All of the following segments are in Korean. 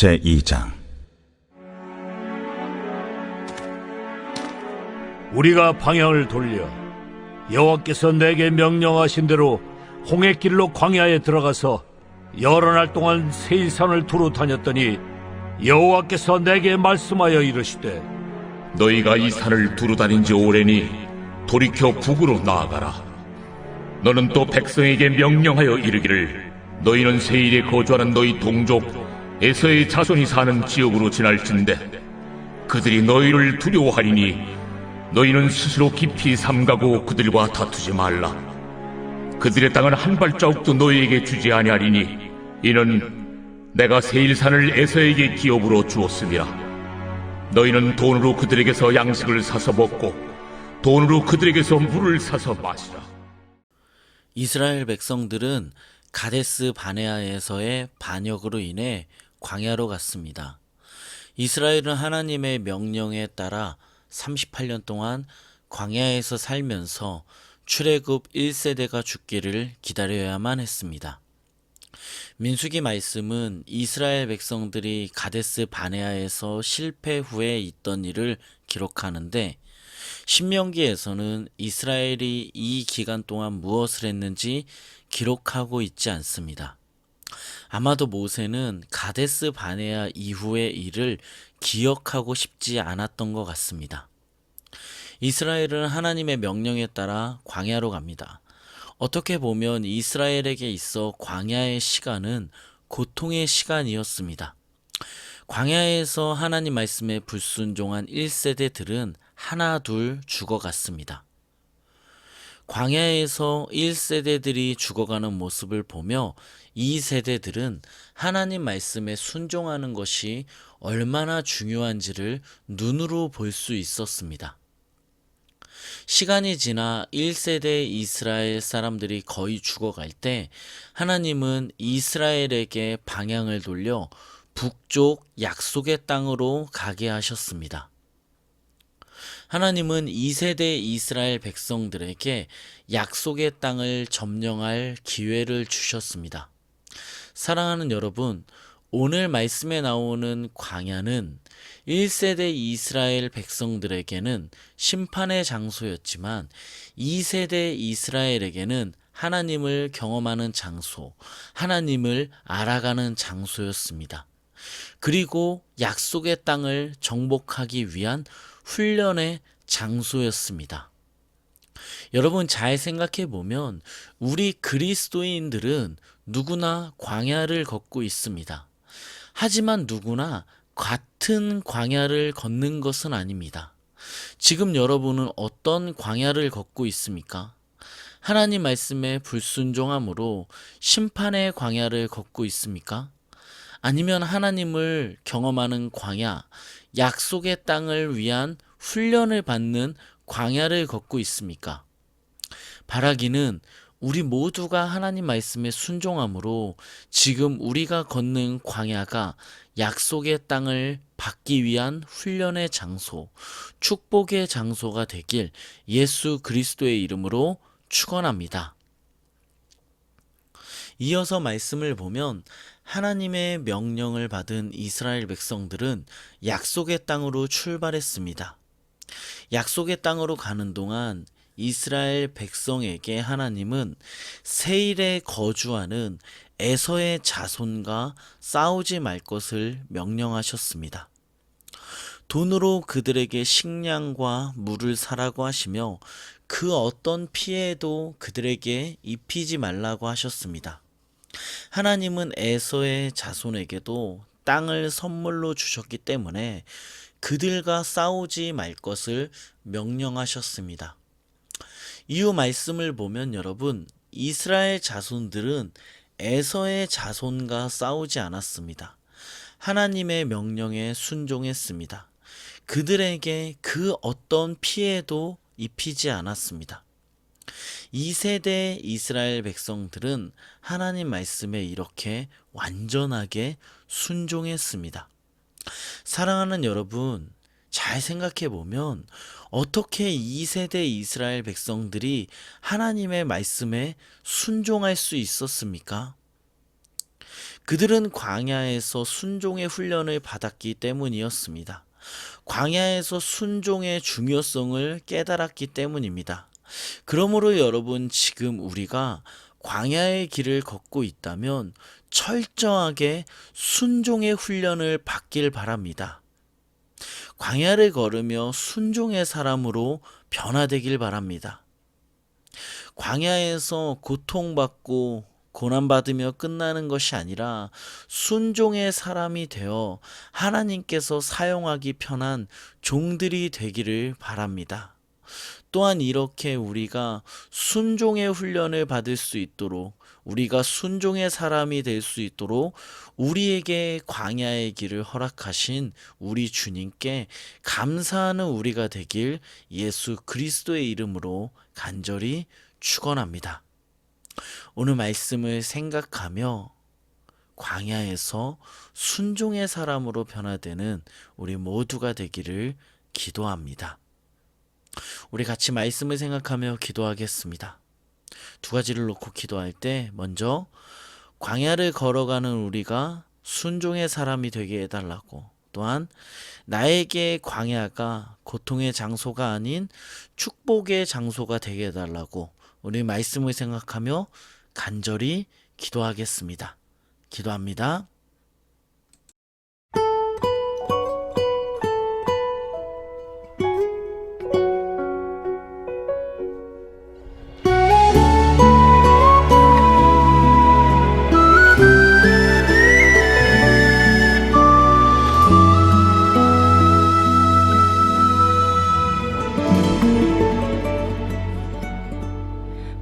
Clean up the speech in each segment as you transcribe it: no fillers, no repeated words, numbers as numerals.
제2장. 우리가 방향을 돌려 여호와께서 내게 명령하신 대로 홍해길로 광야에 들어가서 여러 날 동안 세일산을 두루 다녔더니 여호와께서 내게 말씀하여 이르시되, 너희가 이 산을 두루 다닌 지 오래니 돌이켜 북으로 나아가라. 너는 또 백성에게 명령하여 이르기를, 너희는 세일에 거주하는 너희 동족 에서의 자손이 사는 지역으로 지날진대 그들이 너희를 두려워하리니 너희는 스스로 깊이 삼가고 그들과 다투지 말라. 그들의 땅은 한 발자국도 너희에게 주지 아니하리니 이는 내가 세일산을 에서에게 기업으로 주었음이라. 너희는 돈으로 그들에게서 양식을 사서 먹고 돈으로 그들에게서 물을 사서 마시라. 이스라엘 백성들은 가데스 바네아에서의 반역으로 인해 광야로 갔습니다. 이스라엘은 하나님의 명령에 따라 38년 동안 광야에서 살면서 출애굽 1세대가 죽기를 기다려야만 했습니다. 민수기 말씀은 이스라엘 백성들이 가데스 바네아에서 실패 후에 있던 일을 기록하는데, 신명기에서는 이스라엘이 이 기간 동안 무엇을 했는지 기록하고 있지 않습니다. 아마도 모세는 가데스 바네아 이후의 일을 기억하고 싶지 않았던 것 같습니다. 이스라엘은 하나님의 명령에 따라 광야로 갑니다. 어떻게 보면 이스라엘에게 있어 광야의 시간은 고통의 시간이었습니다. 광야에서 하나님 말씀에 불순종한 1세대들은 하나 둘 죽어갔습니다. 광야에서 1세대들이 죽어가는 모습을 보며 2세대들은 하나님 말씀에 순종하는 것이 얼마나 중요한지를 눈으로 볼 수 있었습니다. 시간이 지나 1세대 이스라엘 사람들이 거의 죽어갈 때 하나님은 이스라엘에게 방향을 돌려 북쪽 약속의 땅으로 가게 하셨습니다. 하나님은 2세대 이스라엘 백성들에게 약속의 땅을 점령할 기회를 주셨습니다. 사랑하는 여러분, 오늘 말씀에 나오는 광야는 1세대 이스라엘 백성들에게는 심판의 장소였지만 2세대 이스라엘에게는 하나님을 경험하는 장소, 하나님을 알아가는 장소였습니다. 그리고 약속의 땅을 정복하기 위한 훈련의 장소였습니다. 여러분, 잘 생각해 보면 우리 그리스도인들은 누구나 광야를 걷고 있습니다. 하지만 누구나 같은 광야를 걷는 것은 아닙니다. 지금 여러분은 어떤 광야를 걷고 있습니까? 하나님 말씀에 불순종함으로 심판의 광야를 걷고 있습니까? 아니면 하나님을 경험하는 광야, 약속의 땅을 위한 훈련을 받는 광야를 걷고 있습니까? 바라기는 우리 모두가 하나님 말씀에 순종함으로 지금 우리가 걷는 광야가 약속의 땅을 받기 위한 훈련의 장소, 축복의 장소가 되길 예수 그리스도의 이름으로 축원합니다. 이어서 말씀을 보면 하나님의 명령을 받은 이스라엘 백성들은 약속의 땅으로 출발했습니다. 약속의 땅으로 가는 동안 이스라엘 백성에게 하나님은 세일에 거주하는 에서의 자손과 싸우지 말 것을 명령하셨습니다. 돈으로 그들에게 식량과 물을 사라고 하시며 그 어떤 피해도 그들에게 입히지 말라고 하셨습니다. 하나님은 에서의 자손에게도 땅을 선물로 주셨기 때문에 그들과 싸우지 말 것을 명령하셨습니다. 이후 말씀을 보면 여러분, 이스라엘 자손들은 에서의 자손과 싸우지 않았습니다. 하나님의 명령에 순종했습니다. 그들에게 그 어떤 피해도 입히지 않았습니다. 2세대 이스라엘 백성들은 하나님 말씀에 이렇게 완전하게 순종했습니다. 사랑하는 여러분, 잘 생각해 보면 어떻게 2세대 이스라엘 백성들이 하나님의 말씀에 순종할 수 있었습니까? 그들은 광야에서 순종의 훈련을 받았기 때문이었습니다. 광야에서 순종의 중요성을 깨달았기 때문입니다. 그러므로 여러분, 지금 우리가 광야의 길을 걷고 있다면 철저하게 순종의 훈련을 받길 바랍니다. 광야를 걸으며 순종의 사람으로 변화되길 바랍니다. 광야에서 고통받고 고난받으며 끝나는 것이 아니라 순종의 사람이 되어 하나님께서 사용하기 편한 종들이 되기를 바랍니다. 또한 이렇게 우리가 순종의 훈련을 받을 수 있도록, 우리가 순종의 사람이 될 수 있도록 우리에게 광야의 길을 허락하신 우리 주님께 감사하는 우리가 되길 예수 그리스도의 이름으로 간절히 축원합니다. 오늘 말씀을 생각하며 광야에서 순종의 사람으로 변화되는 우리 모두가 되기를 기도합니다. 우리 같이 말씀을 생각하며 기도하겠습니다. 두 가지를 놓고 기도할 때, 먼저 광야를 걸어가는 우리가 순종의 사람이 되게 해달라고, 또한 나에게 광야가 고통의 장소가 아닌 축복의 장소가 되게 해달라고 우리 말씀을 생각하며 간절히 기도하겠습니다. 기도합니다.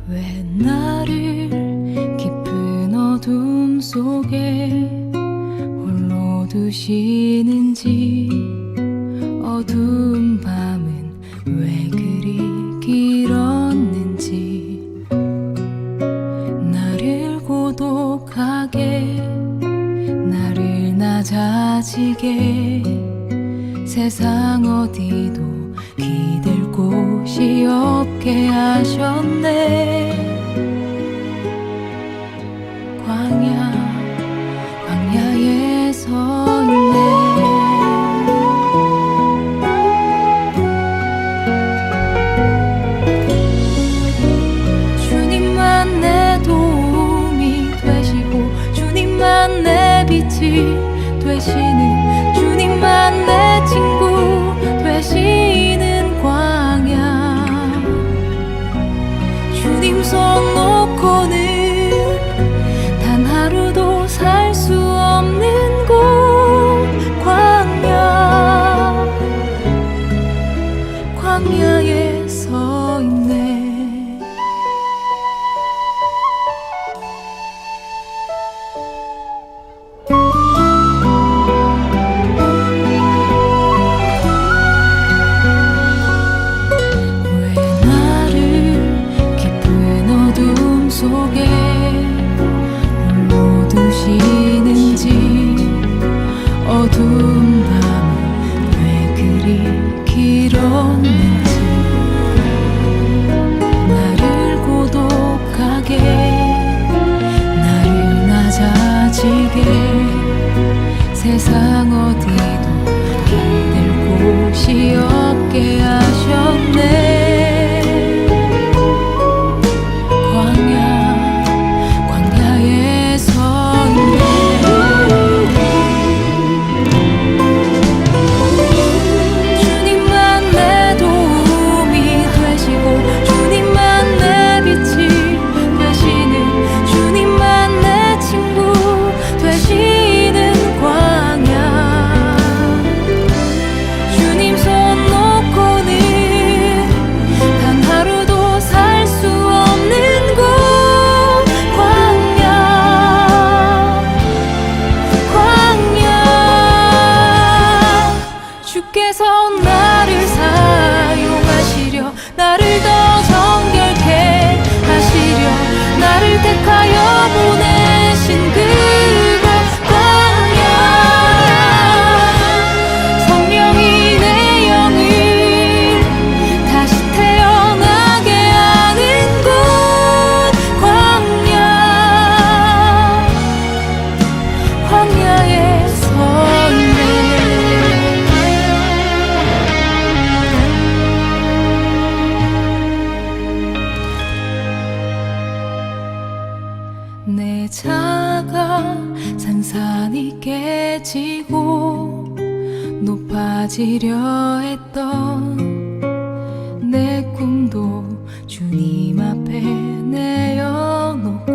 왜 나를 깊은 어둠 속에 홀로 두시는지, 어두운 밤은 왜 그리 길었는지, 나를 고독하게, 나를 낮아지게, 세상 어디도 기댈 곳이 없게 하셨네. 광야에 서 있네. 주님만 내 도움이 되시고, 주님만 내 빛이 되시는, 주님만 내 친구 되시는 광야. 주님 손 놓고는 단 하루도 살 수 없는 곳, 광야에 서 있네. 다가 산산이 깨지고 높아지려 했던 내 꿈도 주님 앞에 내어놓고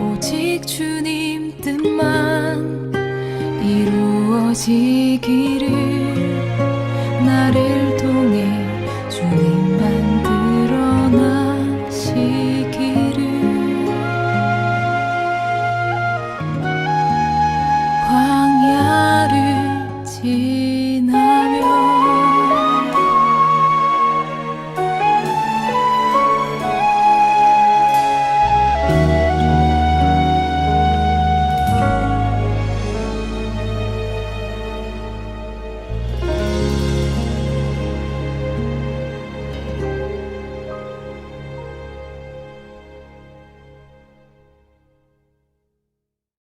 오직 주님 뜻만 이루어지기